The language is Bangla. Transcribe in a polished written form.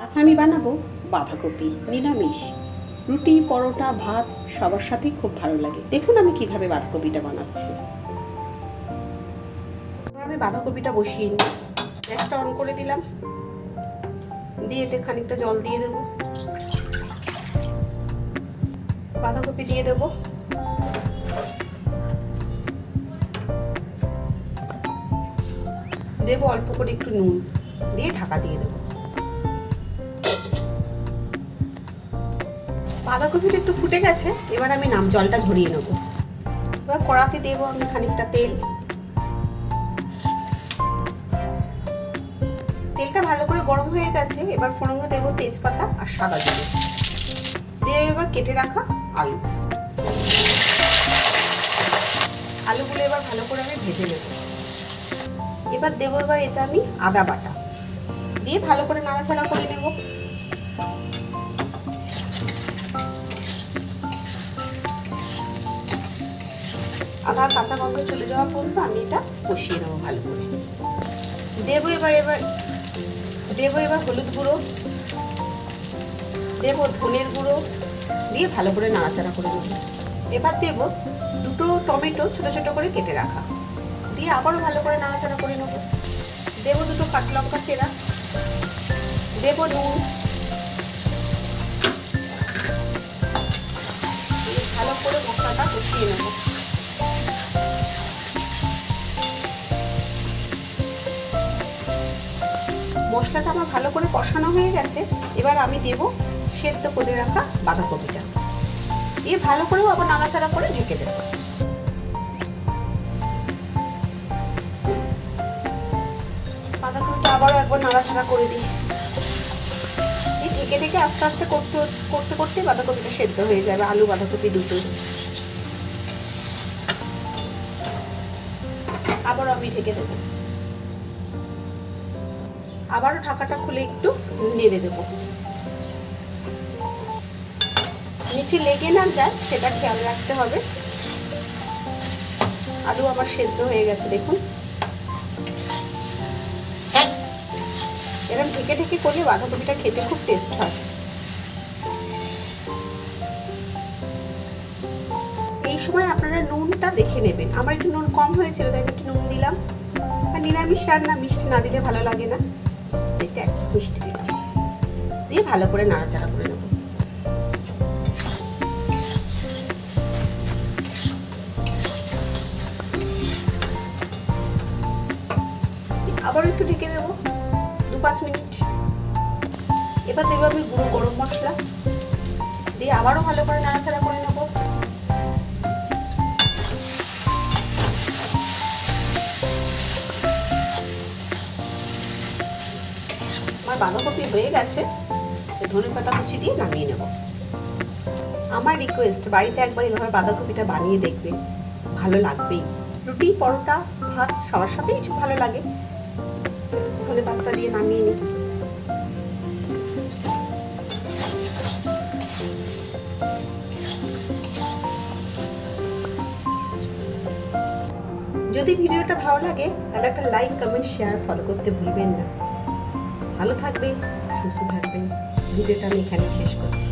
আচ্ছা আমি বানাবো বাঁধাকপি নিরামিষ। রুটি, পরোটা, ভাত সবার সাথেই খুব ভালো লাগে। দেখুন আমি কিভাবে বাঁধাকপিটা বানাচ্ছি। আমি বাঁধাকপিটা বসিয়ে নিই। গ্যাসটা অন করে দিলাম, দিয়ে এতে খানিকটা জল দিয়ে দেবো। বাঁধাকপি দিয়ে দেবো, দেবো অল্প করে একটু নুন, দিয়ে ঢাকা দিয়ে দেবো। বাঁধাকপিটা একটু ফুটে গেছে, এবার আমি জলটা ঝরিয়ে নেব। এবার কড়াতে দেবো আমি খানিকটা তেল। তেলটা ভালো করে গরম হয়ে গেছে, এবার ফোড়নে দেবো তেজপাতা আর সাদা জিরে, দিয়ে এবার কেটে রাখা আলুগুলো এবার ভালো করে আমি ভেজে নেব। এবার দেবো এতে আমি আদা বাটা, দিয়ে ভালো করে নাড়াচাড়া করে নেব। আদার কাঁচা গন্ধ চলে যাওয়া পর্যন্ত আমি এটা কষিয়ে নেবো ভালো করে। দেবো এবার হলুদ গুঁড়ো, দেবো ধনের গুঁড়ো, দিয়ে ভালো করে নাড়াচাড়া করে নেব। এবার দেবো দুটো টমেটো ছোট ছোট করে কেটে রাখা, দিয়ে আবারও ভালো করে নাড়াচাড়া করে নেব। দেবো দুটো কাঁচা লঙ্কা চেরা, দেবো নুন, ভালো করে মশলাটা কষিয়ে নেব। মশলাটা আমার ভালো করে কষানো হয়ে গেছে, এবার আমি দেব সেদ্ধ করে রাখা বাঁধাকপিটা, দিয়ে ভালো করে আবার নাড়াচাড়া করে ঢেকে দেব। বাঁধাকপিটা আবারও একবার নাড়াচাড়া করে দিই। ঢেকে ঢেকে আস্তে আস্তে করতে করতে বাঁধাকপিটা সেদ্ধ হয়ে যাবে, আলু বাঁধাকপি দুটোই। আবারও আমি ঢেকে দেবো, আবারও ঢাকাটা খুলে একটু নেড়ে দেবো, নিচে লেগে না যায় সেটা খেয়াল রাখতে হবে। আলু আমার সেদ্ধ হয়ে গেছে দেখুন। এরকম ঢেকে ঢেকে করলে বাঁধাকপিটা খেতে খুব টেস্ট হয়। এই সময় আপনারা নুনটা দেখে নেবেন, আমার একটু নুন কম হয়েছিল তাই একটু নুন দিলাম। আর নিরামিষ রান্না মিষ্টি না দিলে ভালো লাগে না, দেখতে একটু মিষ্টি দিলাম, দিয়ে ভালো করে নাড়াচাড়া করে নেব। আবার একটু ঢেকে দেবো 2-5 মিনিট। এবার দেবো আমি গুঁড়ো গরম মশলা, দিয়ে আবারও ভালো করে নাড়াচাড়া করে নেব। আমার বাঁধাকপি হয়ে গেছে, ধনেপাতা কুচি দিয়ে নামিয়ে নেব। আমার রিকোয়েস্ট, বাড়িতে একবার এভাবে বাঁধাকপিটা বানিয়ে দেখবেন, ভালো লাগবেই। রুটি, পরোটা, ভাত সবার সাথেই কিছু ভালো লাগে। ধনেপাতাটা দিয়ে নামিয়ে নিই। যদি ভিডিওটা ভালো লাগে তাহলে একটা লাইক, কমেন্ট, শেয়ার, ফলো করতে ভুলবেন না। ভালো থাকবেন, সুস্থ থাকবেন। ভিডিওটা আমি এখানেই শেষ করছি।